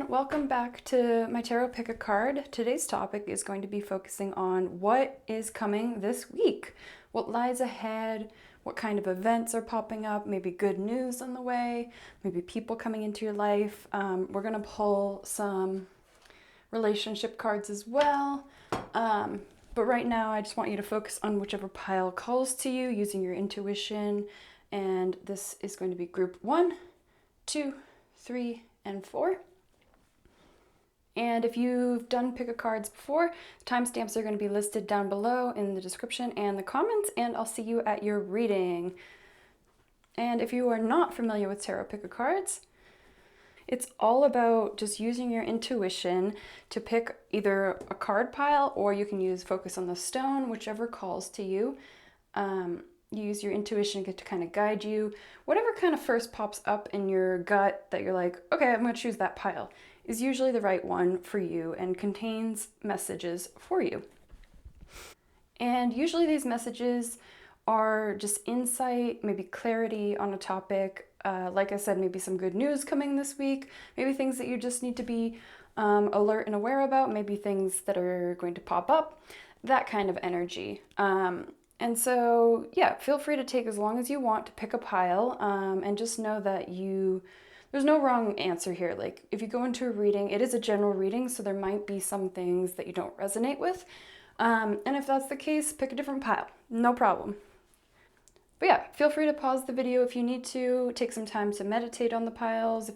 everyone, welcome back to my Tarot Pick a Card. Today's topic is going to be focusing on what is coming this week, what lies ahead, what kind of events are popping up, maybe good news on the way, maybe people coming into your life. We're going to pull some relationship cards as well. But right now I just want you to focus on whichever pile calls to you using your intuition. And this is going to be group 1, 2, 3, and 4. And if you've done pick a cards before, timestamps are going to be listed down below in the description and the comments, and I'll see you at your reading. And if you are not familiar with tarot pick a cards, it's all about just using your intuition to pick either a card pile, or you can use focus on the stone, whichever calls to you. You use your intuition to kind of guide you. Whatever kind of first pops up in your gut that you're like, okay, I'm going to choose that pile, is usually the right one for you and contains messages for you. And usually these messages are just insight, maybe clarity on a topic. Like I said, maybe some good news coming this week, maybe things that you just need to be alert and aware about, maybe things that are going to pop up, that kind of energy. And so, yeah, feel free to take as long as you want to pick a pile, and just know that there's no wrong answer here. Like, if you go into a reading, it is a general reading, so there might be some things that you don't resonate with. And if that's the case, pick a different pile. No problem. But yeah, feel free to pause the video if you need to, take some time to meditate on the piles. If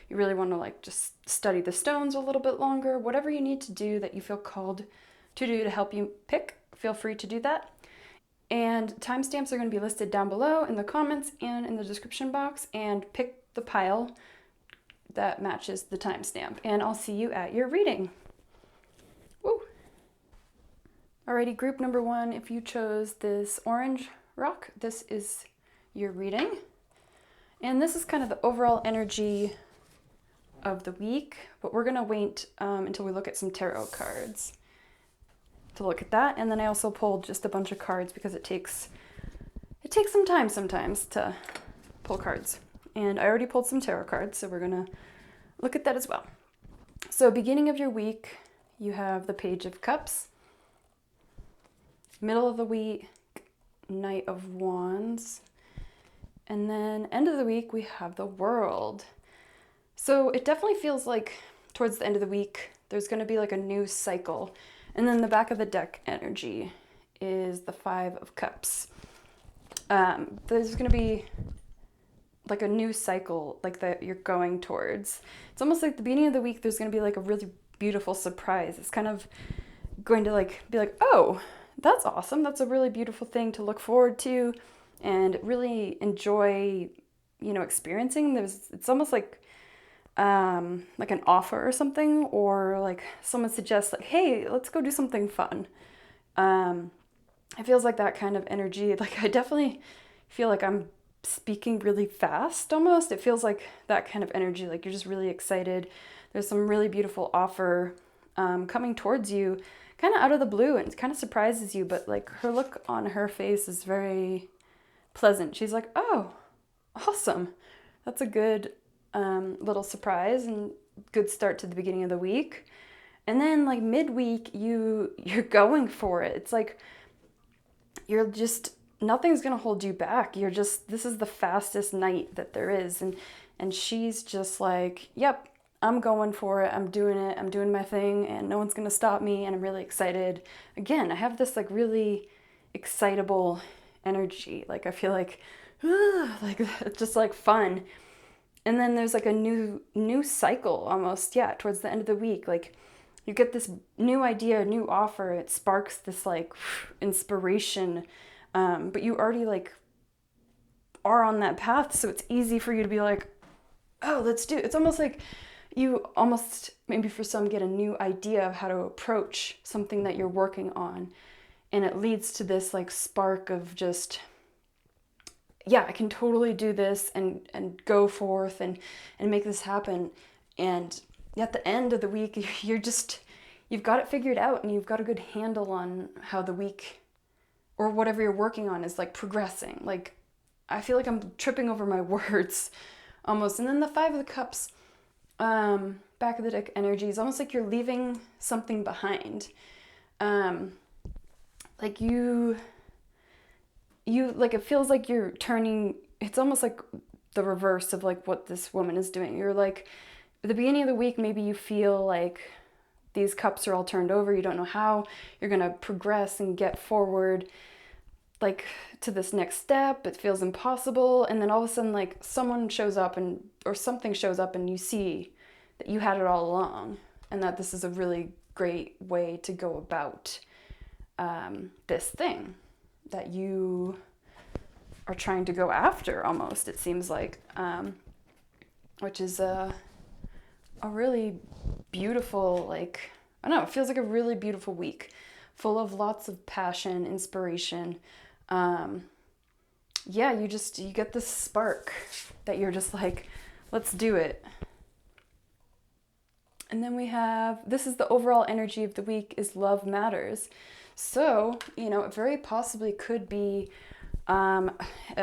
you really want to just study the stones a little bit longer, whatever you need to do that you feel called to do to help you pick, feel free to do that. And timestamps are going to be listed down below in the comments and in the description box, and pick the pile that matches the timestamp. And I'll see you at your reading. Woo! Alrighty, group number 1, if you chose this orange rock, this is your reading. And this is kind of the overall energy of the week, but we're going to wait until we look at some tarot cards to look at that. And then I also pulled just a bunch of cards because it takes some time sometimes to pull cards. And I already pulled some tarot cards, so we're gonna look at that as well. So beginning of your week, you have the Page of Cups. Middle of the week, Knight of Wands. And then end of the week, we have the World. So it definitely feels like towards the end of the week, there's gonna be like a new cycle. And then the back of the deck energy is the 5 of Cups. There's going to be like a new cycle like that you're going towards. It's almost like the beginning of the week, there's going to be like a really beautiful surprise. It's kind of going to be like, oh, that's awesome. That's a really beautiful thing to look forward to and really enjoy, experiencing. It's almost like an offer or something, or like someone suggests like, hey, let's go do something fun. It feels like that kind of energy. Like, I definitely feel like I'm speaking really fast almost. It feels like that kind of energy, like you're just really excited. There's some really beautiful offer coming towards you kind of out of the blue, and it kind of surprises you, but like her look on her face is very pleasant. She's like, oh, awesome. That's a good little surprise and good start to the beginning of the week. And then like midweek, you're going for it. It's like nothing's gonna hold you back. This is the fastest night that there is, and she's just like, yep, I'm going for it. I'm doing my thing, and no one's gonna stop me, and I'm really excited. Again, I have this like really excitable energy. Like, I feel like like it's just like fun. And then there's like a new cycle almost, yeah, towards the end of the week. Like, you get this new idea, new offer, it sparks this like inspiration, but you already like are on that path, so it's easy for you to be like, oh, let's do it. It's almost like you almost, maybe for some, get a new idea of how to approach something that you're working on, and it leads to this like spark of just, yeah, I can totally do this and go forth and make this happen. And at the end of the week, you've got it figured out, and you've got a good handle on how the week or whatever you're working on is like progressing. Like, I feel like I'm tripping over my words almost. And then the 5 of the Cups, Back of the deck energy is almost like you're leaving something behind. Like you like, it feels like you're turning, it's almost like the reverse of like what this woman is doing. You're like, at the beginning of the week, maybe you feel like these cups are all turned over. You don't know how you're going to progress and get forward like to this next step. It feels impossible. And then all of a sudden, like someone shows up or something shows up and you see that you had it all along, and that this is a really great way to go about this thing that you are trying to go after, almost, it seems like, which is a really beautiful, like, I don't know, it feels like a really beautiful week, full of lots of passion, inspiration. Yeah, you get this spark that you're just like, let's do it. And then we have, this is the overall energy of the week, is love matters. So, it very possibly could be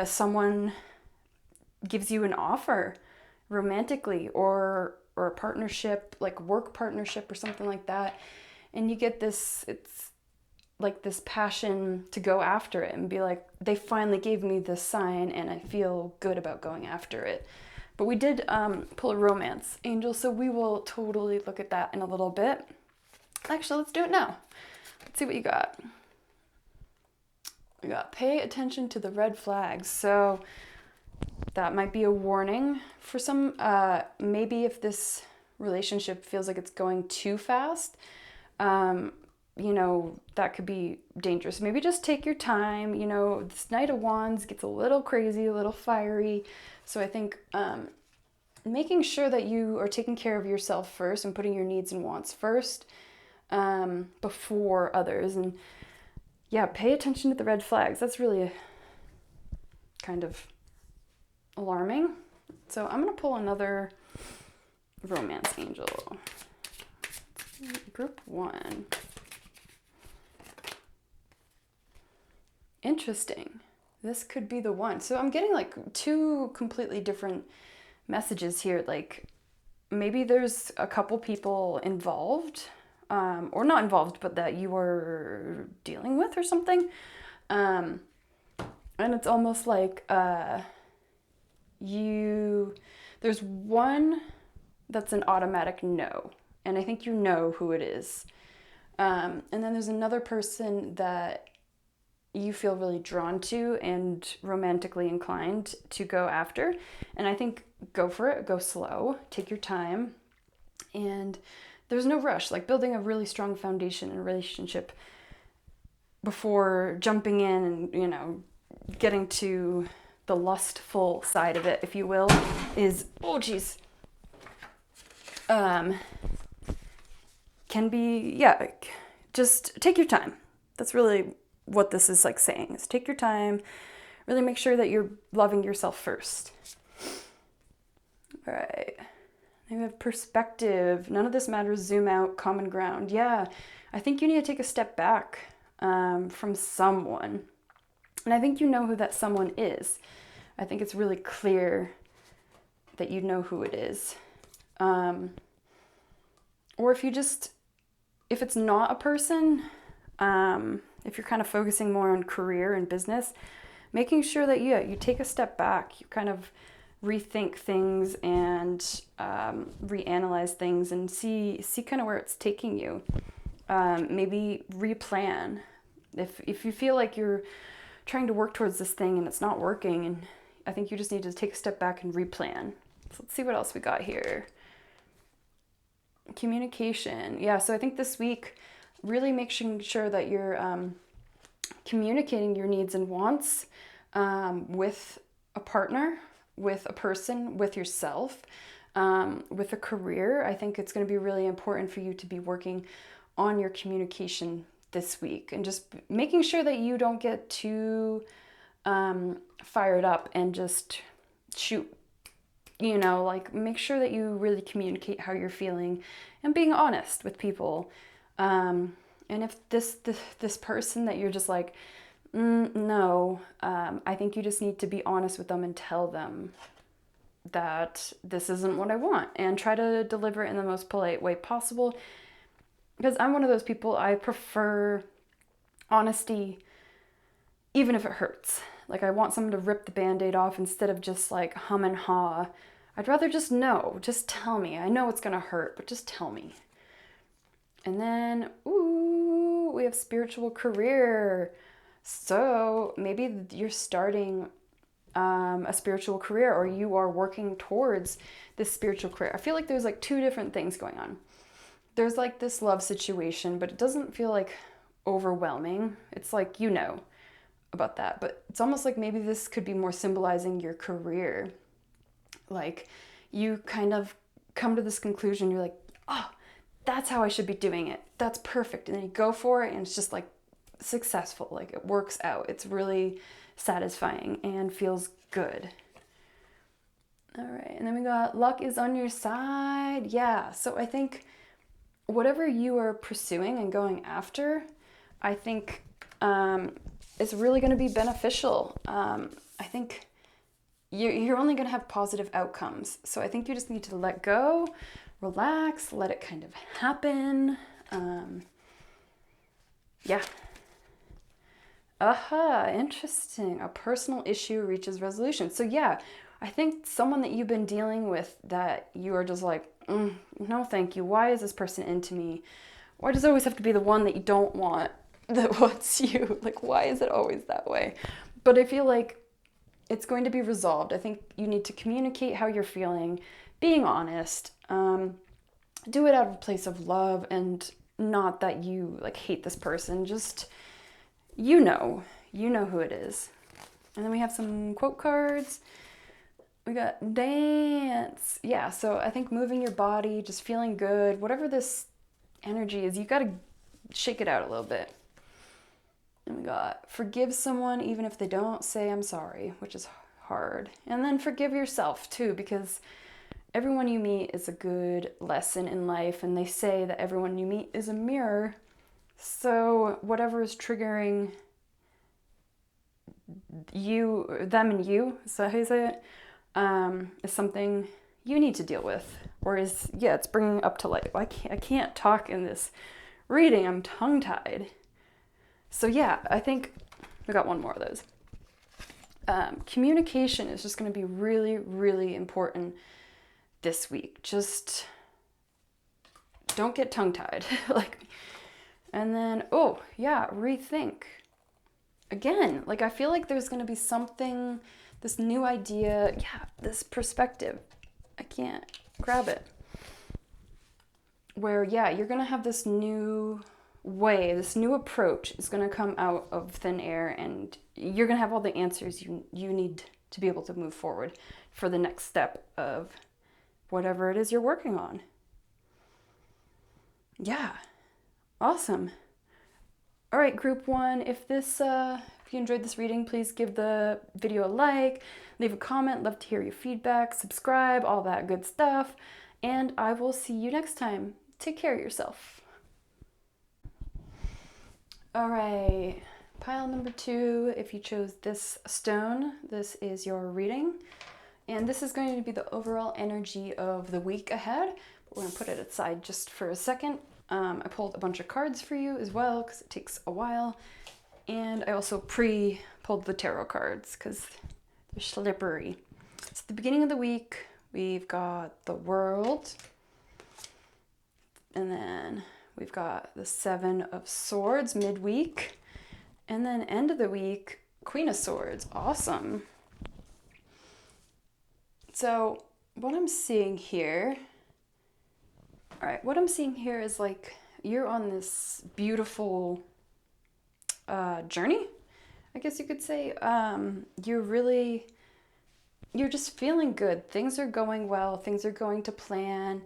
someone gives you an offer romantically or a partnership, like work partnership or something like that. And you get this, it's like this passion to go after it and be like, they finally gave me this sign and I feel good about going after it. But we did pull a romance angel, so we will totally look at that in a little bit. Actually, let's do it now. Let's see what you got. We got pay attention to the red flags. So that might be a warning for some. Maybe if this relationship feels like it's going too fast, that could be dangerous. Maybe just take your time. This Knight of Wands gets a little crazy, a little fiery. So I think making sure that you are taking care of yourself first and putting your needs and wants first before others. And yeah, pay attention to the red flags. That's really kind of alarming. So I'm going to pull another romance angel. Group 1. Interesting. This could be the one. So I'm getting like two completely different messages here. Like maybe there's a couple people involved, or not involved, but that you are dealing with or something. And it's almost like there's one that's an automatic no. And I think you know who it is. And then there's another person that you feel really drawn to and romantically inclined to go after. And I think go for it, go slow, take your time. And there's no rush, like building a really strong foundation in a relationship before jumping in and, getting to the lustful side of it, if you will, is, can be, yeah, just take your time. That's really what this is like saying, is take your time, really make sure that you're loving yourself first. All right. Then we have perspective. None of this matters. Zoom out. Common ground. Yeah, I think you need to take a step back from someone. And I think you know who that someone is. I think it's really clear that you know who it is. Or if it's not a person, if you're kind of focusing more on career and business, making sure that you take a step back, you kind of rethink things and reanalyze things and see kind of where it's taking you. Maybe replan. If you feel like you're trying to work towards this thing and it's not working, and I think you just need to take a step back and replan. So let's see what else we got here. Communication. Yeah, so I think this week, really making sure that you're communicating your needs and wants with a partner, with a person, with yourself, with a career. I think it's going to be really important for you to be working on your communication this week and just making sure that you don't get too fired up and just shoot. Like make sure that you really communicate how you're feeling and being honest with people. And if this person that you're just like, no, I think you just need to be honest with them and tell them that this isn't what I want and try to deliver it in the most polite way possible. Because I'm one of those people, I prefer honesty even if it hurts. Like, I want someone to rip the band-aid off instead of just like hum and haw. I'd rather just know. Just tell me. I know it's gonna hurt, but just tell me. And then, ooh, we have spiritual career. So maybe you're starting a spiritual career, or you are working towards this spiritual career. I feel like there's like two different things going on. There's like this love situation, but it doesn't feel like overwhelming. It's like, you know about that, but it's almost like maybe this could be more symbolizing your career. Like, you kind of come to this conclusion, you're like, oh, that's how I should be doing it. That's perfect. And then you go for it and it's just like successful. Like, it works out. It's really satisfying and feels good. All right. And then we got luck is on your side. Yeah. So I think whatever you are pursuing and going after, I think is really going to be beneficial. I think you're only going to have positive outcomes. So I think you just need to let go, relax, let it kind of happen. Yeah. Interesting. A personal issue reaches resolution. So yeah, I think someone that you've been dealing with that you are just like, no thank you. Why is this person into me? Why does it always have to be the one that you don't want that wants you? Like, why is it always that way? But I feel like it's going to be resolved. I think you need to communicate how you're feeling, being honest, do it out of a place of love and not that you like hate this person. Just, you know who it is. And then we have some quote cards. We got dance. Yeah, so I think moving your body, just feeling good, whatever this energy is, you got to shake it out a little bit. And we got forgive someone even if they don't say I'm sorry, which is hard. And then forgive yourself too, because everyone you meet is a good lesson in life, and they say that everyone you meet is a mirror. So whatever is triggering them and you, is that how you say it? Is something you need to deal with, or it's bringing up to light. I can't talk in this reading. I'm tongue-tied. So yeah, I think we got one more of those. Communication is just going to be really, really important this week. Just don't get tongue-tied. And then, rethink. Again, I feel like there's going to be something, this new idea, this perspective. I can't grab it. Where, you're going to have this new way, this new approach is going to come out of thin air, and you're going to have all the answers you need to be able to move forward for the next step of whatever it is you're working on. Yeah. Awesome. All right, group one, if you enjoyed this reading, please give the video a like, leave a comment, love to hear your feedback, subscribe, all that good stuff, and I will see you next time. Take care of yourself. All right, pile number 2, if you chose this stone, this is your reading, and this is going to be the overall energy of the week ahead. We're going to put it aside just for a second. I pulled a bunch of cards for you as well because it takes a while. And I also pre-pulled the tarot cards because they're slippery. It's the beginning of the week. We've got the World. And then we've got the 7 of Swords midweek. And then end of the week, Queen of Swords. Awesome. So what I'm seeing here... All right, what I'm seeing here is you're on this beautiful journey, I guess you could say. You're just feeling good. Things are going well. Things are going to plan.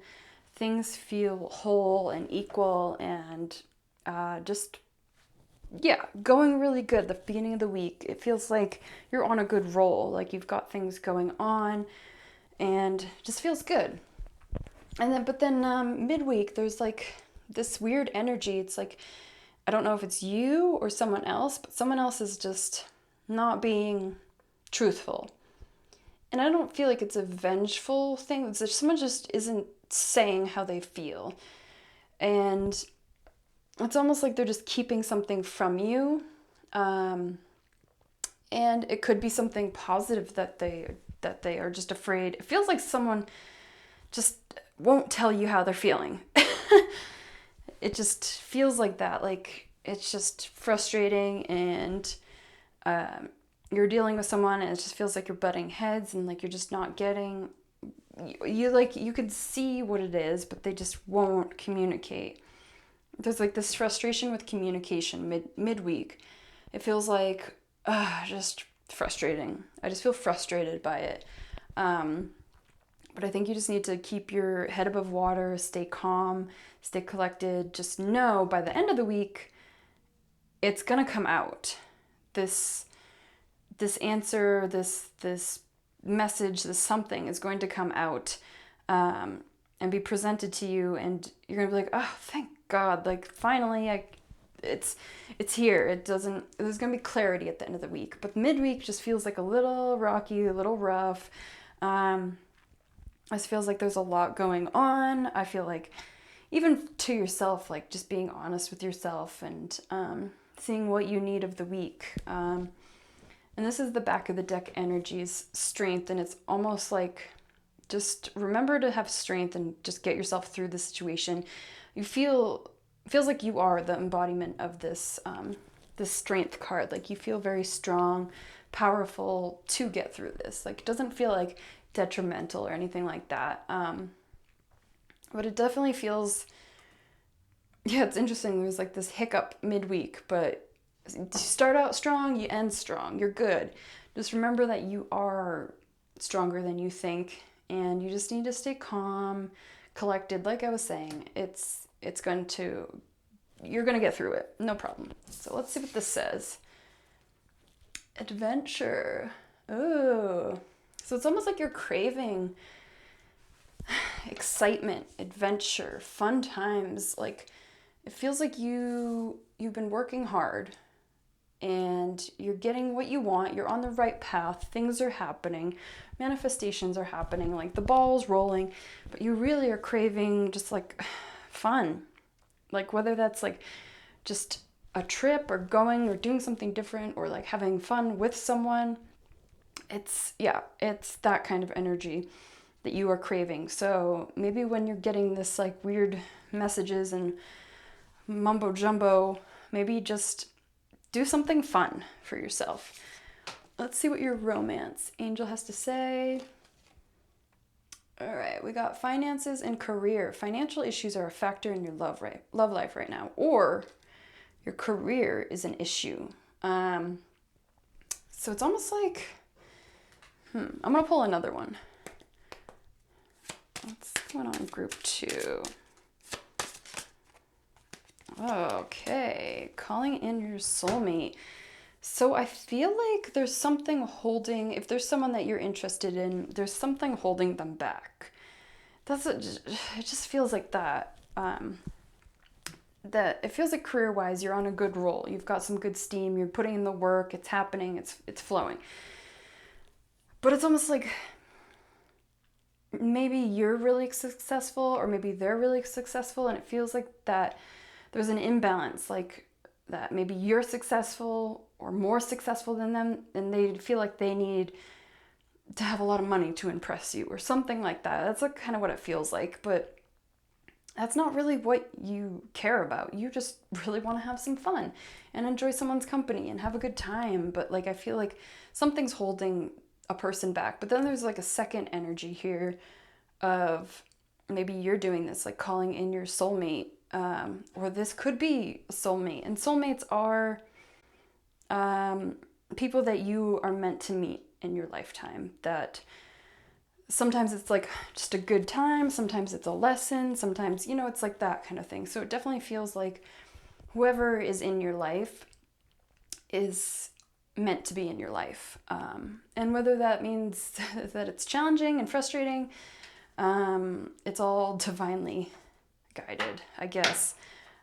Things feel whole and equal and going really good. The beginning of the week, it feels like you're on a good roll. You've got things going on and just feels good. But then midweek, there's this weird energy. It's I don't know if it's you or someone else, but someone else is just not being truthful. and I don't feel like it's a vengeful thing. It's just someone just isn't saying how they feel. And it's almost like they're just keeping something from you. And it could be something positive that they are just afraid. It feels like someone just won't tell you how they're feeling. It just feels like that. Like it's just frustrating, and you're dealing with someone and it just feels like you're butting heads, and like you're just not getting you like you can see what it is, but they just won't communicate. There's like this frustration with communication midweek. It feels like just frustrating. I just feel frustrated by it. But I think you just need to keep your head above water, stay calm, stay collected. Just know by the end of the week, it's gonna come out. This answer, this message, this something is going to come out and be presented to you, and you're gonna be like, oh, thank God! Like finally, it's here. There's gonna be clarity at the end of the week, but midweek just feels like a little rocky, a little rough. It feels like there's a lot going on. I feel like even to yourself, like just being honest with yourself and seeing what you need of the week. And this is the back of the deck energies, strength, and it's almost like just remember to have strength and just get yourself through the situation. It feels like you are the embodiment of this strength card. Like you feel very strong, powerful to get through this. Like it doesn't feel like detrimental or anything like that. But it definitely feels, yeah, it's interesting. There's like this hiccup midweek, but you start out strong, you end strong, you're good. Just remember that you are stronger than you think, and you just need to stay calm, collected. Like I was saying, you're going to get through it. No problem. So let's see what this says. Adventure. Ooh. So it's almost like you're craving excitement, adventure, fun times. Like it feels like you've been working hard and you're getting what you want. You're on the right path. Things are happening. Manifestations are happening. Like the ball's rolling, but you really are craving just like fun. Like whether that's like just a trip or going or doing something different or like having fun with someone. It's that kind of energy that you are craving. So maybe when you're getting this like weird messages and mumbo jumbo, maybe just do something fun for yourself. Let's see what your romance angel has to say. All right, we got finances and career. Financial issues are a factor in your love life right now, or your career is an issue. So it's almost like, I'm gonna pull another one. What's going on group 2? Okay, calling in your soulmate. So I feel like there's something holding, if there's someone that you're interested in, there's something holding them back. It just feels like that. That it feels like career-wise, you're on a good roll. You've got some good steam, you're putting in the work, it's happening, it's flowing. But it's almost like maybe you're really successful or maybe they're really successful, and it feels like that there's an imbalance, like that maybe you're successful or more successful than them, and they feel like they need to have a lot of money to impress you or something like that. That's like kind of what it feels like, but that's not really what you care about. You just really want to have some fun and enjoy someone's company and have a good time. But like I feel like something's holding a person back. But then there's like a second energy here of maybe you're doing this, like calling in your soulmate, or this could be a soulmate. And soulmates are people that you are meant to meet in your lifetime. That sometimes it's like just a good time, sometimes it's a lesson, sometimes, it's like that kind of thing. So it definitely feels like whoever is in your life is meant to be in your life. And whether that means that it's challenging and frustrating, it's all divinely guided, I guess.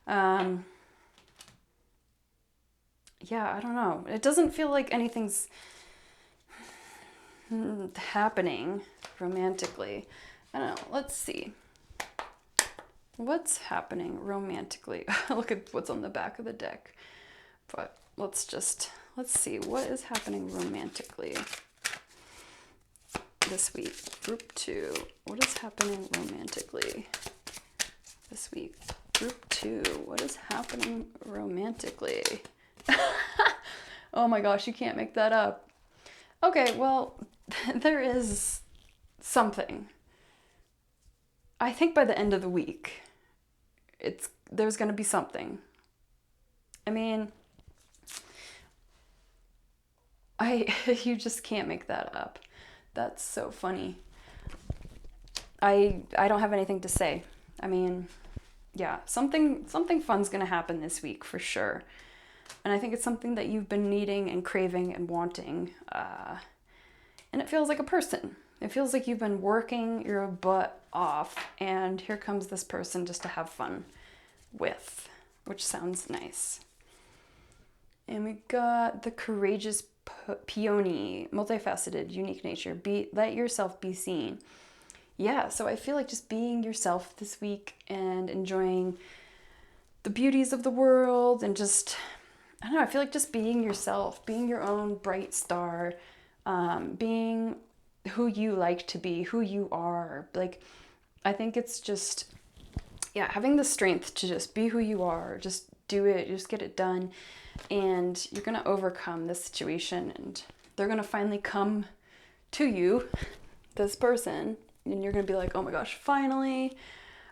I don't know. It doesn't feel like anything's happening romantically. I don't know. Let's see. What's happening romantically? Look at what's on the back of the deck. But let's see. What is happening romantically this week? Group 2. What is happening romantically this week? Group 2. What is happening romantically? Oh my gosh, you can't make that up. Okay, well, there is something. I think by the end of the week, there's going to be something. I mean, you just can't make that up. That's so funny. I don't have anything to say. I mean, yeah, something fun's going to happen this week for sure. And I think it's something that you've been needing and craving and wanting. And it feels like a person. It feels like you've been working your butt off, and here comes this person just to have fun with, which sounds nice. And we got the courageous peony, multifaceted, unique nature. Let yourself be seen. Yeah, so I feel like just being yourself this week and enjoying the beauties of the world and just, I don't know, I feel like just being yourself, being your own bright star, being who you like to be, who you are. Like, I think it's just, yeah, having the strength to just be who you are, just do it, just get it done, and you're going to overcome this situation, and they're going to finally come to you, this person, and you're going to be like, oh my gosh, finally.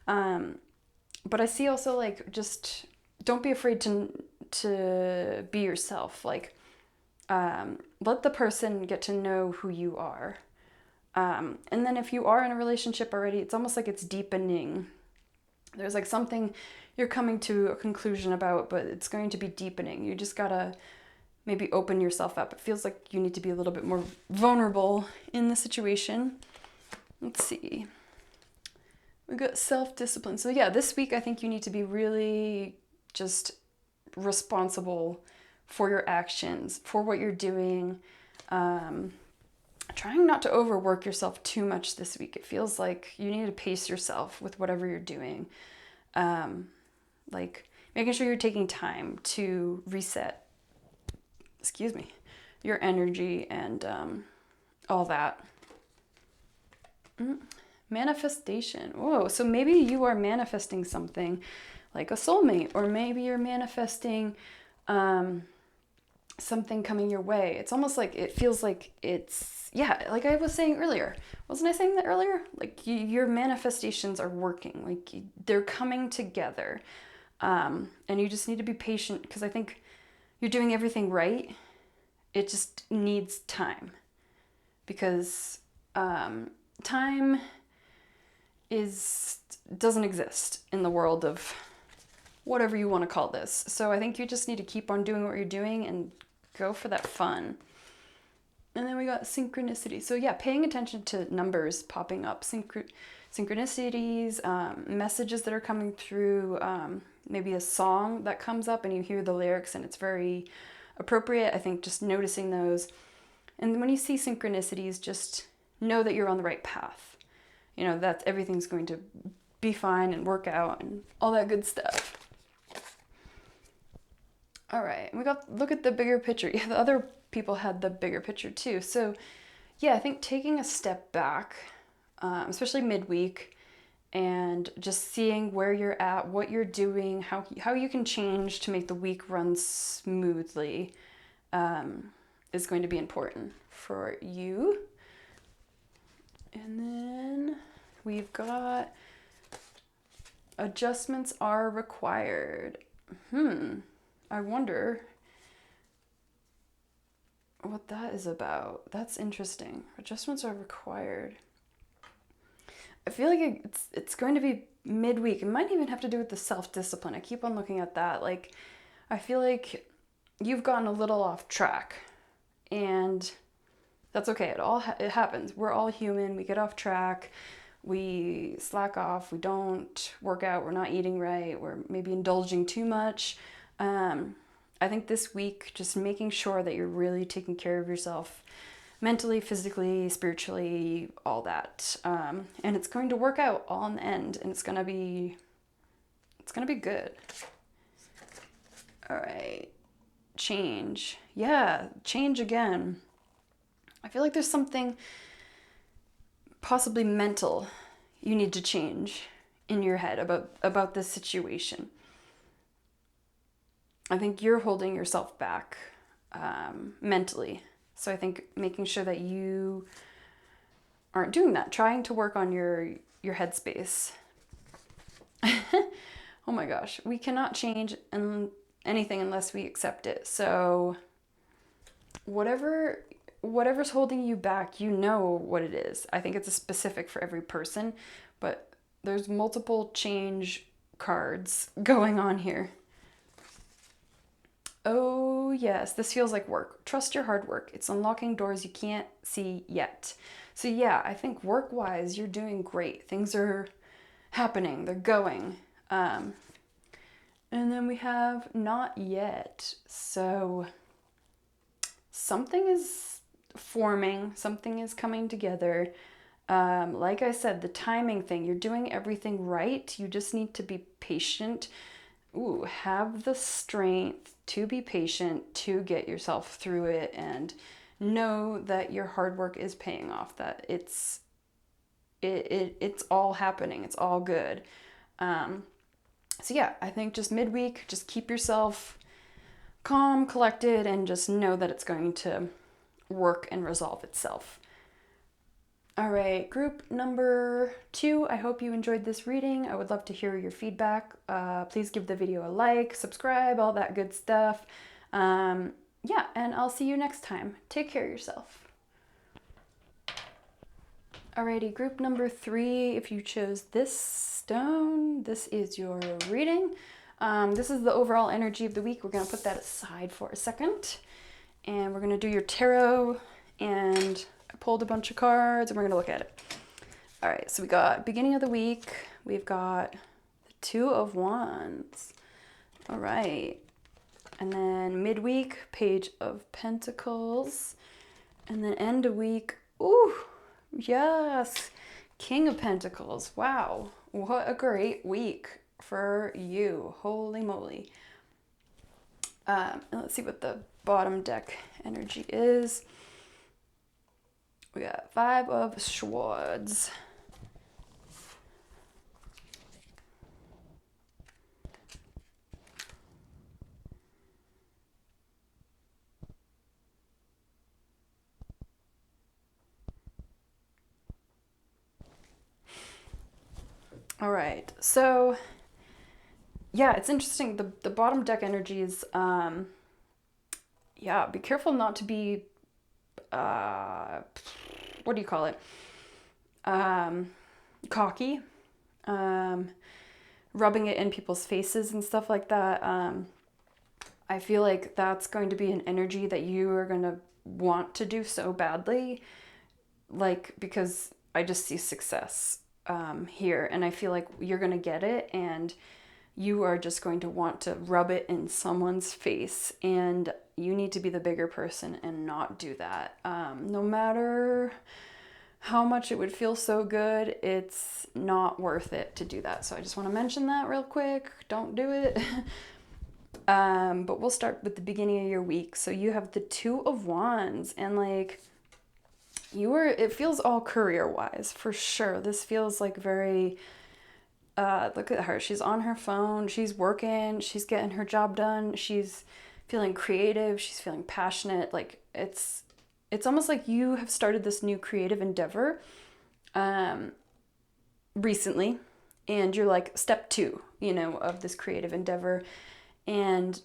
But I see also, like, just don't be afraid to be yourself. Like, let the person get to know who you are. And then if you are in a relationship already, it's almost like it's deepening. There's like something you're coming to a conclusion about, but it's going to be deepening. You just gotta maybe open yourself up. It feels like you need to be a little bit more vulnerable in the situation. Let's see. We got self-discipline. So yeah, this week I think you need to be really just responsible for your actions, for what you're doing. Trying not to overwork yourself too much this week. It feels like you need to pace yourself with whatever you're doing. Like making sure you're taking time to reset, your energy and all that. Manifestation. Whoa, so maybe you are manifesting something like a soulmate, or maybe you're manifesting something coming your way. It's almost like it feels like it's, yeah, like I was saying earlier. Wasn't I saying that earlier? Like your manifestations are working, like they're coming together. And you just need to be patient, because I think you're doing everything right. It just needs time, because time doesn't exist in the world of whatever you want to call this. So I think you just need to keep on doing what you're doing and go for that fun. And then we got synchronicity. So yeah, paying attention to numbers popping up, synchronicities, messages that are coming through, maybe a song that comes up and you hear the lyrics and it's very appropriate. I think just noticing those. And when you see synchronicities, just know that you're on the right path. You know, that everything's going to be fine and work out and all that good stuff. All right, look at the bigger picture. Yeah, the other people had the bigger picture too. So yeah, I think taking a step back, especially midweek, and just seeing where you're at, what you're doing, how you can change to make the week run smoothly, is going to be important for you. And then we've got adjustments are required. I wonder what that is about. That's interesting. Adjustments are required. I feel like it's going to be midweek. It might even have to do with the self-discipline. I keep on looking at that. Like, I feel like you've gotten a little off track, and that's okay. It happens. We're all human. We get off track. We slack off. We don't work out. We're not eating right. We're maybe indulging too much. I think this week, just making sure that you're really taking care of yourself, mentally, physically, spiritually, all that. And it's going to work out all in the end, and it's gonna be good. All right, change. Yeah, change again. I feel like there's something possibly mental you need to change in your head about this situation. I think you're holding yourself back mentally. So I think making sure that you aren't doing that, trying to work on your headspace. Oh my gosh, we cannot change anything unless we accept it. So whatever's holding you back, you know what it is. I think it's a specific for every person, but there's multiple change cards going on here. Oh, yes, this feels like work. Trust your hard work. It's unlocking doors you can't see yet. So, yeah, I think work wise, you're doing great. Things are happening, they're going. And then we have not yet. So, something is forming, something is coming together. Like I said, the timing thing, you're doing everything right. You just need to be patient. Ooh, have the strength to be patient, to get yourself through it, and know that your hard work is paying off, that it's all happening, it's all good. So yeah, I think just midweek, just keep yourself calm, collected, and just know that it's going to work and resolve itself. All right, group number 2, I hope you enjoyed this reading. I would love to hear your feedback. Please give the video a like, subscribe, all that good stuff. Yeah, and I'll see you next time. Take care of yourself. Alrighty, group number 3, if you chose this stone, this is your reading. This is the overall energy of the week. We're going to put that aside for a second. And we're going to do your tarot, and I pulled a bunch of cards and we're going to look at it. All right, so we got beginning of the week. We've got the 2 of Wands. All right. And then midweek, Page of Pentacles. And then end of week, ooh, yes, King of Pentacles. Wow, what a great week for you. Holy moly. And let's see what the bottom deck energy is. We got 5 of Swords. All right, so yeah, it's interesting. The bottom deck energy is, yeah, be careful not to be, what do you call it? Cocky, rubbing it in people's faces and stuff like that. I feel like that's going to be an energy that you are going to want to do so badly, like, because I just see success here, and I feel like you're going to get it, and you are just going to want to rub it in someone's face, and you need to be the bigger person and not do that. No matter how much it would feel so good, it's not worth it to do that. So I just want to mention that real quick. Don't do it. But we'll start with the beginning of your week. So you have the 2 of Wands, and like, it feels all career wise for sure. This feels like very, look at her. She's on her phone. She's working. She's getting her job done. She's feeling creative. She's feeling passionate. Like, it's almost like you have started this new creative endeavor, recently, and you're like step 2, of this creative endeavor. And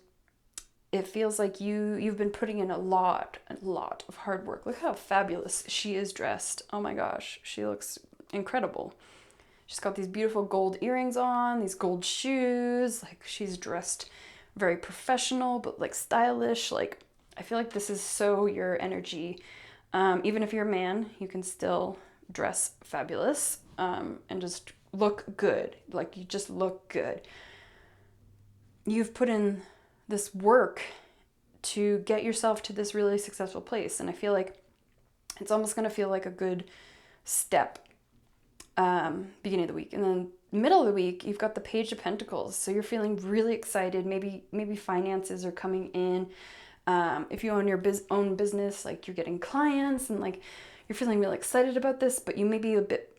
it feels like you've been putting in a lot of hard work. Look how fabulous she is dressed. Oh my gosh, she looks incredible. She's got these beautiful gold earrings on, these gold shoes. Like, she's dressed very professional, but like stylish. Like, I feel like this is so your energy. Even if you're a man, you can still dress fabulous, and just look good. Like, you just look good. You've put in this work to get yourself to this really successful place. And I feel like It's almost going to feel like a good step beginning of the week. And then middle of the week, you've got the Page of Pentacles. So you're feeling really excited. Maybe finances are coming in. If you own your own business, like you're getting clients and like you're feeling really excited about this, but you may be a bit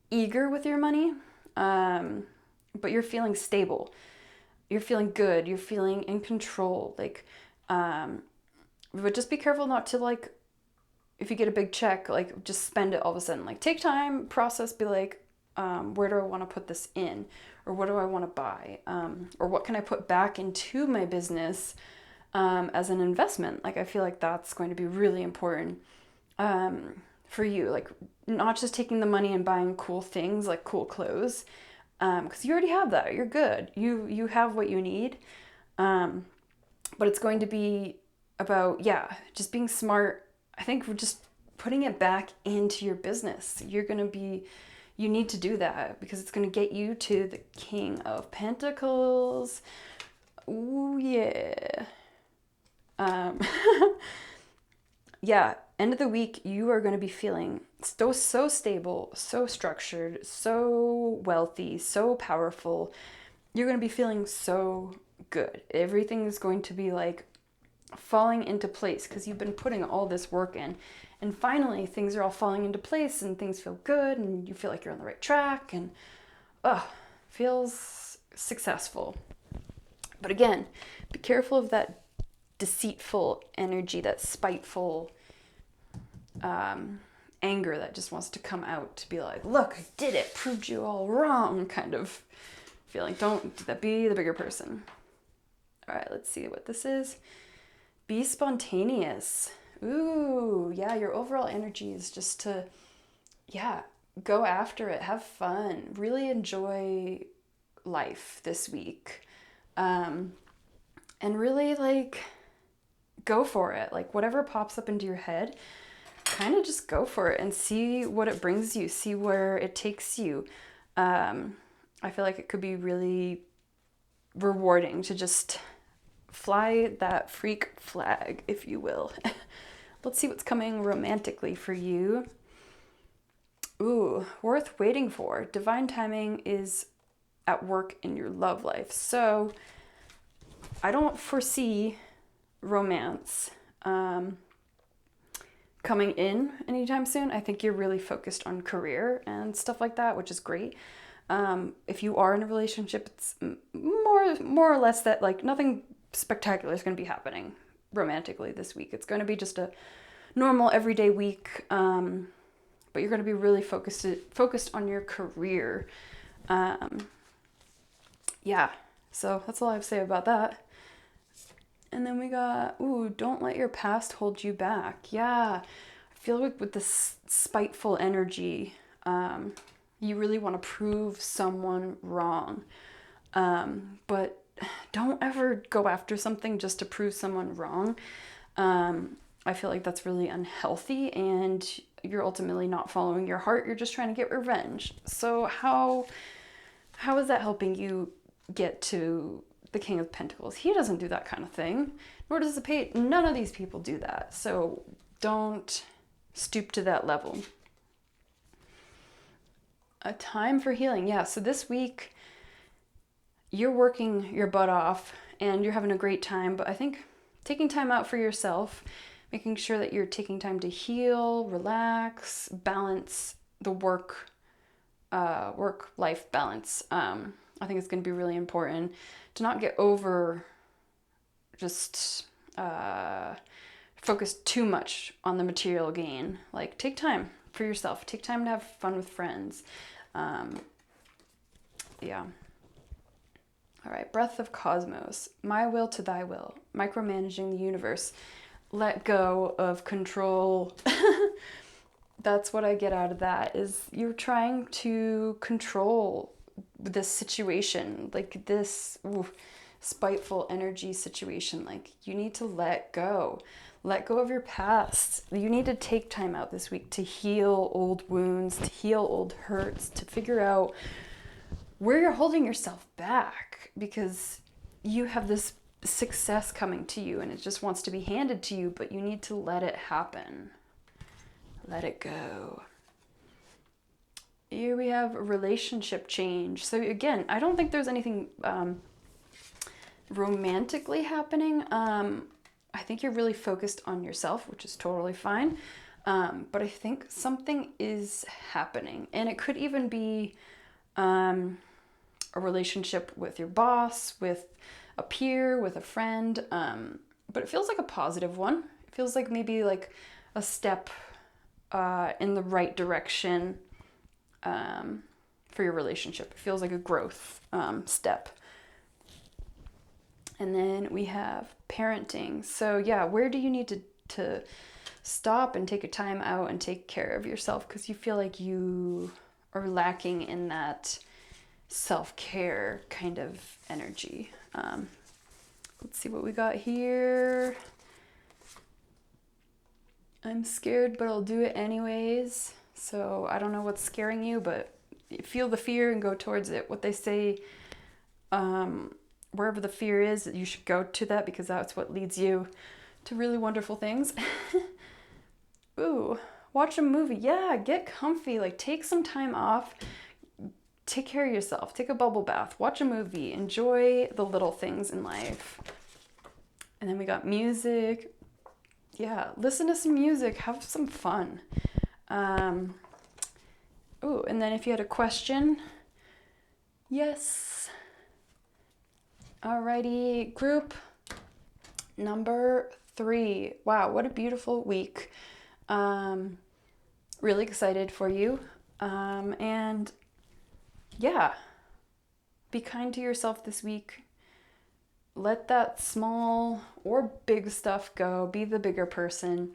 eager with your money, but you're feeling stable. You're feeling good. You're feeling in control. Like, but just be careful not to like, if you get a big check, like just spend it all of a sudden. Like take time, process, be like, where do I want to put this in? Or what do I want to buy? Or what can I put back into my business as an investment? Like I feel like that's going to be really important for you. Like not just taking the money and buying cool things like cool clothes, because you already have that. You're good. You have what you need. But it's going to be about, just being smart. I think we're just putting it back into your business. You need to do that because it's going to get you to the King of Pentacles. Ooh, yeah. End of the week, you are going to be feeling so stable, so structured, so wealthy, so powerful. You're going to be feeling so good. Everything is going to be like falling into place because you've been putting all this work in. And finally, things are all falling into place and things feel good and you feel like you're on the right track and feels successful. But again, be careful of that deceitful energy, that spiteful anger that just wants to come out to be like, look, I did it, proved you all wrong kind of feeling. Don't do that. Be the bigger person. All right, let's see what this is. Be spontaneous. Ooh, yeah, your overall energy is just to, go after it. Have fun. Really enjoy life this week. And really, like, go for it. Like, whatever pops up into your head, kind of just go for it and see what it brings you. See where it takes you. I feel like it could be really rewarding to just fly that freak flag, if you will. Let's see what's coming romantically for you. Ooh, worth waiting for. Divine timing is at work in your love life. So I don't foresee romance coming in anytime soon. I think you're really focused on career and stuff like that, which is great. If you are in a relationship, it's more or less that like nothing spectacular is going to be happening romantically this week. It's going to be just a normal everyday week, but you're going to be really focused on your career. So that's all I have to say about that. And then we got, don't let your past hold you back. Yeah, I feel like with this spiteful energy, you really want to prove someone wrong. But don't ever go after something just to prove someone wrong. I feel like that's really unhealthy and you're ultimately not following your heart. You're just trying to get revenge. So how is that helping you get to the King of Pentacles? He doesn't do that kind of thing, nor does the Page. None of these people do that. So don't stoop to that level. A time for healing. Yeah, so this week you're working your butt off and you're having a great time, but I think taking time out for yourself, making sure that you're taking time to heal, relax, balance the work-life balance. I think it's going to be really important to not get over just focus too much on the material gain. Like take time for yourself. Take time to have fun with friends. All right, Breath of Cosmos. My will to thy will. Micromanaging the universe. Let go of control. That's what I get out of that, is you're trying to control this situation, like this spiteful energy situation. Like you need to let go of your past. You need to take time out this week to heal old wounds, to heal old hurts, to figure out where you're holding yourself back, because you have this success coming to you and it just wants to be handed to you, but you need to let it happen. Let it go. Here we have a relationship change. So again, I don't think there's anything romantically happening. I think you're really focused on yourself, which is totally fine. But I think something is happening, and it could even be a relationship with your boss, with a peer, with a friend. But it feels like a positive one. It feels like maybe like a step in the right direction for your relationship. It feels like a growth step. And then we have parenting. So yeah, where do you need to stop and take a time out and take care of yourself because you feel like you are lacking in that self-care kind of energy? Let's see what we got here. I'm scared, but I'll do it anyways. So I don't know what's scaring you, but feel the fear and go towards it. What they say, wherever the fear is, you should go to that because that's what leads you to really wonderful things. Ooh, watch a movie. Yeah, get comfy. Like, take some time off. Take care of yourself. Take a bubble bath. Watch a movie. Enjoy the little things in life. And then we got music. Yeah, listen to some music. Have some fun. Ooh, and then if you had a question, yes. Alrighty, group number 3. Wow, what a beautiful week. Really excited for you. And yeah, be kind to yourself this week. Let that small or big stuff go. Be the bigger person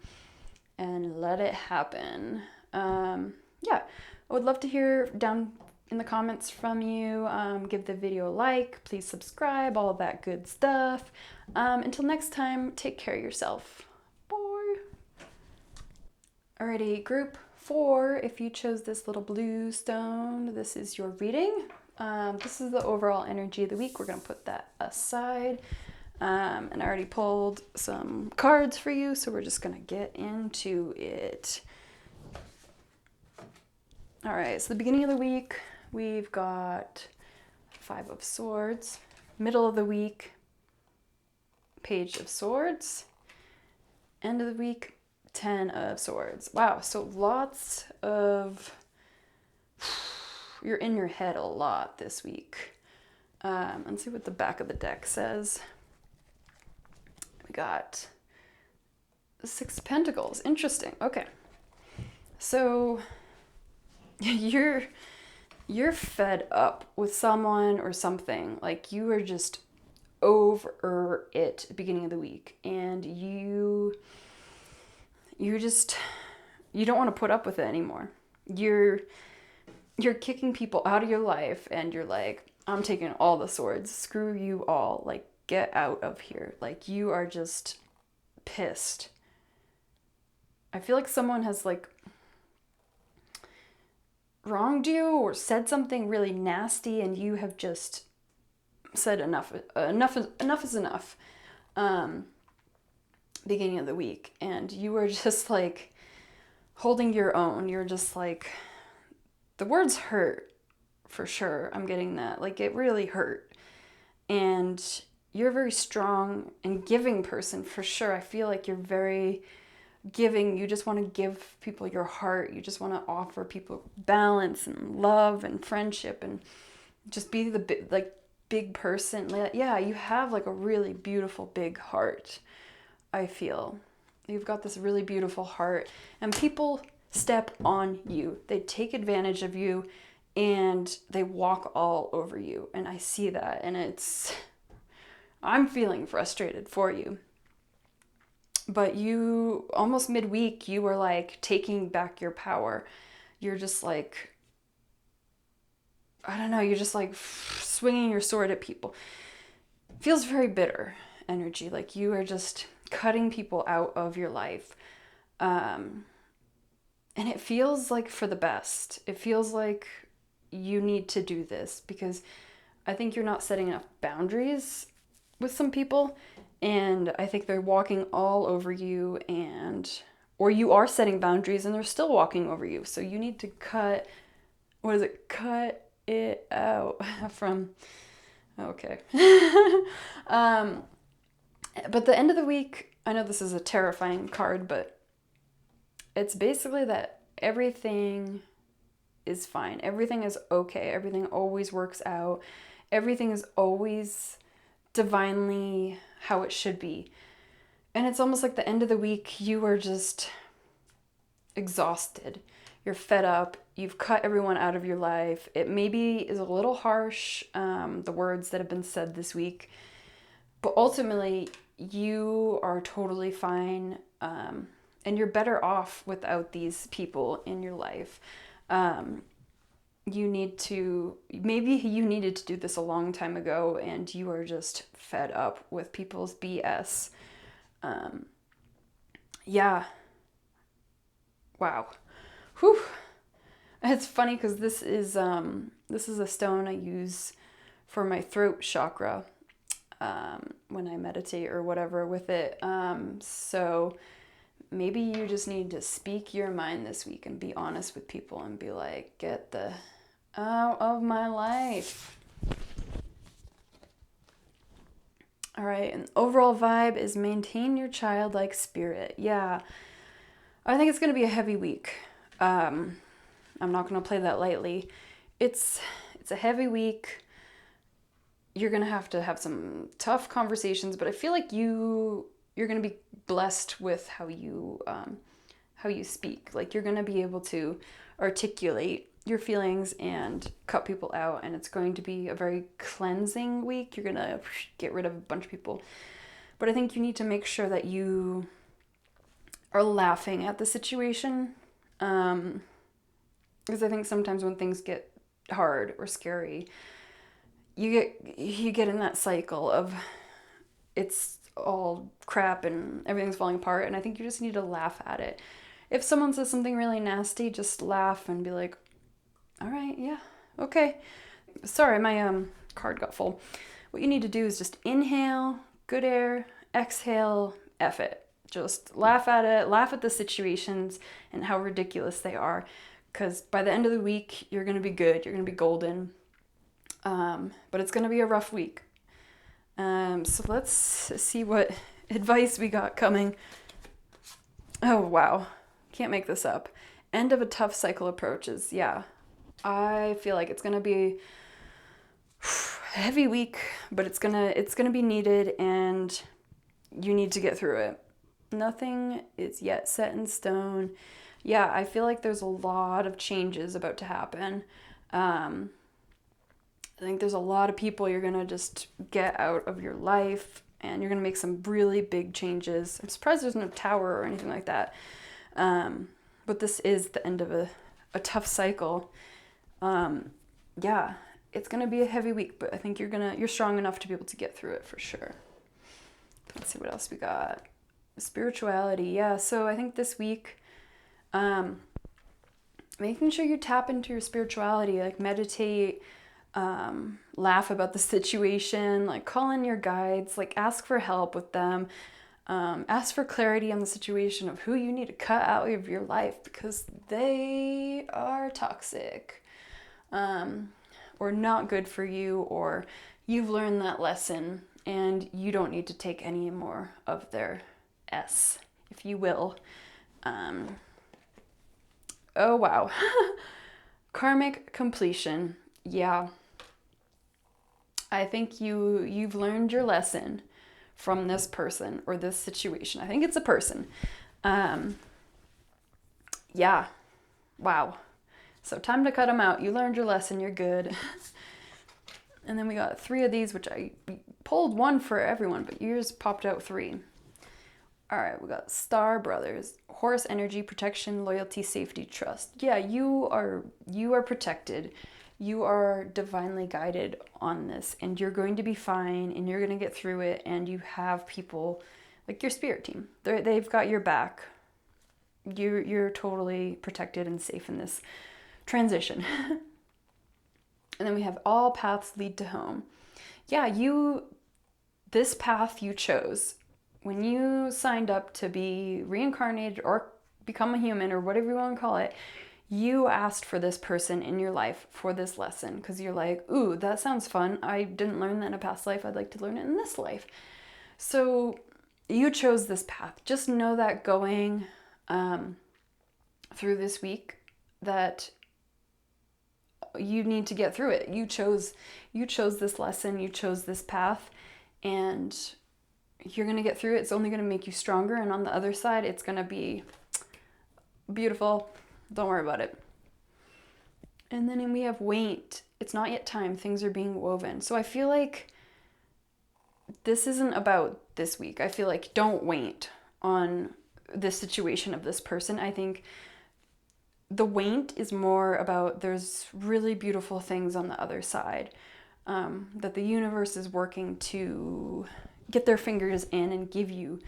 and let it happen. Yeah, I would love to hear down in the comments from you. Give the video a like. Please subscribe. All of that good stuff. Until next time, take care of yourself. Bye. Alrighty, group 4. If you chose this little blue stone, this is your reading. This is the overall energy of the week. We're going to put that aside. And I already pulled some cards for you, so we're just going to get into it. All right, so the beginning of the week, we've got 5 of Swords. Middle of the week, Page of Swords. End of the week, 10 of Swords. Wow, so lots of... You're in your head a lot this week. Let's see what the back of the deck says. We got the 6 of Pentacles. Interesting. Okay. So you're fed up with someone or something. Like you are just over it at the beginning of the week. And you don't want to put up with it anymore. You're kicking people out of your life and you're like, I'm taking all the swords. Screw you all. Like, get out of here. Like, you are just pissed. I feel like someone has, like, wronged you or said something really nasty and you have just said enough is enough. Beginning of the week. And you were just, like, holding your own. You're just, like... The words hurt, for sure. I'm getting that. Like, it really hurt. And you're a very strong and giving person, for sure. I feel like you're very giving. You just want to give people your heart. You just want to offer people balance and love and friendship and just be the big person. Yeah, you have, like, a really beautiful big heart, I feel. You've got this really beautiful heart. And people... step on you. They take advantage of you and they walk all over you. And I see that and I'm feeling frustrated for you. But you, almost midweek, you were like taking back your power. You're just like, I don't know, you're just like swinging your sword at people. Feels very bitter energy. Like you are just cutting people out of your life. And it feels like for the best. It feels like you need to do this because I think you're not setting enough boundaries with some people, and I think they're walking all over you, or you are setting boundaries and they're still walking over you. So you need to cut it out from, okay. But the end of the week, I know this is a terrifying card, but it's basically that everything is fine. Everything is okay. Everything always works out. Everything is always divinely how it should be. And it's almost like the end of the week, you are just exhausted. You're fed up. You've cut everyone out of your life. It maybe is a little harsh, the words that have been said this week, but ultimately, you are totally fine, and you're better off without these people in your life. Maybe you needed to do this a long time ago, and you are just fed up with people's BS. Yeah. Wow. Whew. It's funny because this is a stone I use for my throat chakra, when I meditate or whatever with it. So maybe you just need to speak your mind this week and be honest with people and be like, get the out of my life. All right, and overall vibe is maintain your childlike spirit. Yeah, I think it's going to be a heavy week. I'm not going to play that lightly. It's a heavy week. You're going to have some tough conversations, but I feel like you're going to be blessed with how you speak. Like, you're going to be able to articulate your feelings and cut people out, and it's going to be a very cleansing week. You're going to get rid of a bunch of people. But I think you need to make sure that you are laughing at the situation. Because I think sometimes when things get hard or scary, you get in that cycle of it's all crap and everything's falling apart, and I think you just need to laugh at it. If someone says something really nasty, just laugh and be like, all right, yeah, okay. Sorry, my card got full. What you need to do is just inhale, good air, exhale, F it. Just laugh at it, laugh at the situations and how ridiculous they are. Because by the end of the week, you're going to be good, you're going to be golden. But it's going to be a rough week. So let's see what advice we got coming. Oh, wow. Can't make this up. End of a tough cycle approaches. Yeah. I feel like it's going to be a heavy week, but it's going to be needed, and you need to get through it. Nothing is yet set in stone. Yeah, I feel like there's a lot of changes about to happen. I think there's a lot of people you're going to just get out of your life, and you're going to make some really big changes. I'm surprised there's no tower or anything like that. But this is the end of a tough cycle. Yeah, it's going to be a heavy week, but I think you're strong enough to be able to get through it for sure. Let's see what else we got. Spirituality. Yeah, so I think this week, making sure you tap into your spirituality, like meditate, laugh about the situation, like call in your guides, like ask for help with them, ask for clarity on the situation of who you need to cut out of your life because they are toxic, or not good for you, or you've learned that lesson and you don't need to take any more of their S, if you will. Oh wow. Karmic completion. Yeah. I think you've learned your lesson from this person or this situation. I think it's a person. Yeah. Wow. So time to cut them out. You learned your lesson. You're good. And then we got 3 of these, which I pulled 1 for everyone, but yours popped out 3. All right, we got Star Brothers, Horse energy, protection, loyalty, safety, trust. Yeah, you are protected. You are divinely guided on this, and you're going to be fine, and you're going to get through it, and you have people like your spirit team. They've got your back. You're totally protected and safe in this transition. And then we have all paths lead to home. Yeah, this path you chose. When you signed up to be reincarnated or become a human or whatever you want to call it, you asked for this person in your life for this lesson because you're like, ooh, that sounds fun. I didn't learn that in a past life. I'd like to learn it in this life. So you chose this path. Just know that going through this week that you need to get through it. You chose this lesson, you chose this path, and you're going to get through it. It's only going to make you stronger, and on the other side, it's going to be beautiful. Don't worry about it. And then we have wait. It's not yet time. Things are being woven. So I feel like this isn't about this week. I feel like don't wait on this situation of this person. I think the wait is more about there's really beautiful things on the other side, that the universe is working to get their fingers in and give you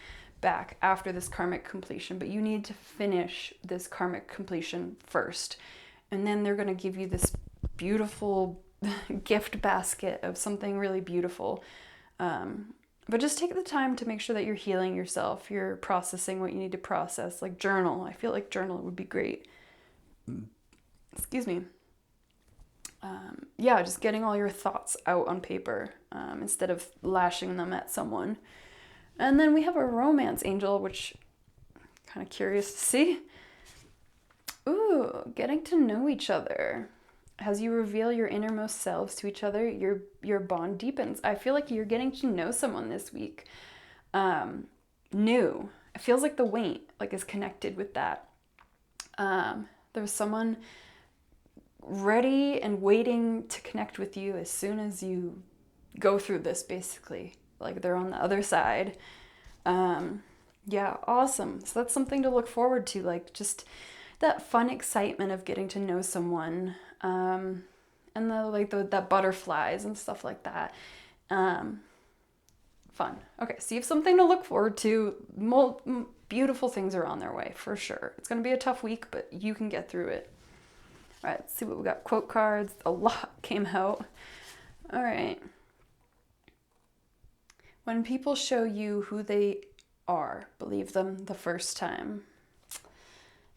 back after this karmic completion. But you need to finish this karmic completion first. And then they're going to give you this beautiful gift basket of something really beautiful. But just take the time to make sure that you're healing yourself. You're processing what you need to process. Like journal. I feel like journal would be great. Excuse me. Yeah, just getting all your thoughts out on paper instead of lashing them at someone. And then we have a romance angel, which I'm kind of curious to see. Ooh, getting to know each other. As you reveal your innermost selves to each other, your bond deepens. I feel like you're getting to know someone this week. New. It feels like the wait is connected with that. There's someone ready and waiting to connect with you as soon as you go through this, basically. Like they're on the other side. Yeah, awesome. So that's something to look forward to, like just that fun excitement of getting to know someone, and that butterflies and stuff like that. Fun. Okay, so you have something to look forward to. Beautiful things are on their way for sure. It's going to be a tough week, but you can get through it. All right, let's see what we got. Quote cards. A lot came out. All right. When people show you who they are, believe them the first time.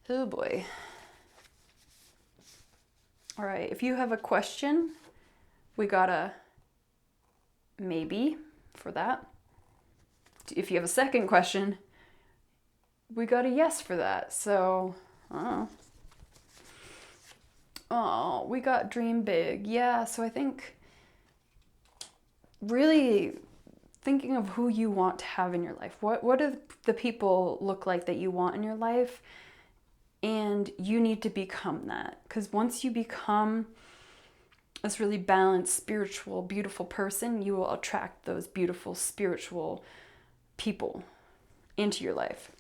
Oh boy. All right, if you have a question, we got a maybe for that. If you have a second question, we got a yes for that. So, oh, we got dream big. Yeah, so I think really thinking of who you want to have in your life. What do the people look like that you want in your life? And you need to become that. Because once you become this really balanced, spiritual, beautiful person, you will attract those beautiful, spiritual people into your life.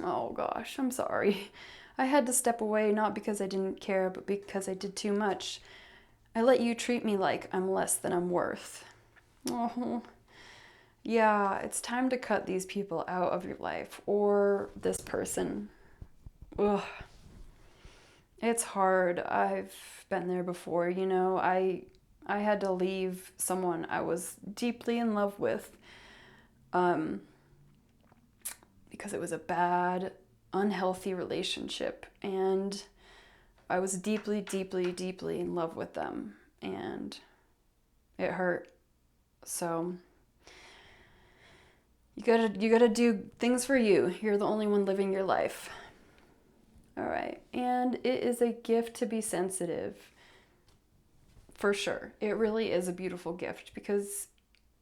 Oh gosh, I'm sorry. I had to step away, not because I didn't care, but because I did too much. I let you treat me like I'm less than I'm worth. Oh, yeah, it's time to cut these people out of your life, or this person. Ugh. It's hard. I've been there before, I had to leave someone I was deeply in love with, because it was a bad, unhealthy relationship, and I was deeply, deeply, deeply in love with them, and it hurt. So you gotta do things for you. You're the only one living your life. All right, and it is a gift to be sensitive. For sure. It really is a beautiful gift because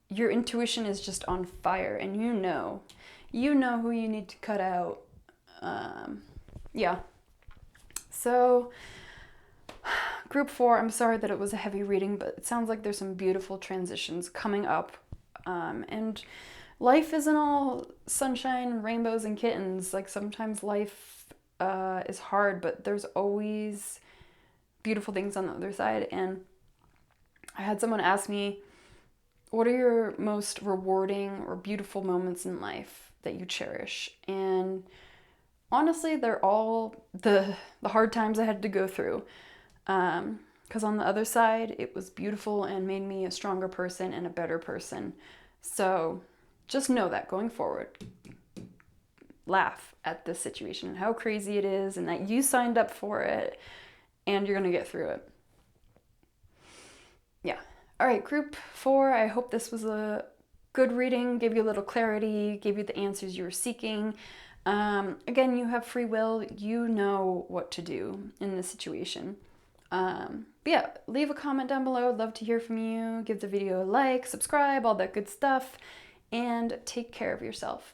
your intuition is just on fire, and you know who you need to cut out. Yeah. So, group 4, I'm sorry that it was a heavy reading, but it sounds like there's some beautiful transitions coming up. And life isn't all sunshine, rainbows, and kittens. Like sometimes life is hard, but there's always beautiful things on the other side. And I had someone ask me, what are your most rewarding or beautiful moments in life that you cherish? And honestly, they're all the hard times I had to go through. Because on the other side, it was beautiful and made me a stronger person and a better person. So just know that going forward. Laugh at this situation and how crazy it is, and that you signed up for it and you're going to get through it. Yeah. All right, group 4, I hope this was a good reading, gave you a little clarity, gave you the answers you were seeking. Again, you have free will. You know what to do in this situation. But yeah, leave a comment down below. I'd love to hear from you. Give the video a like, subscribe, all that good stuff, and take care of yourself.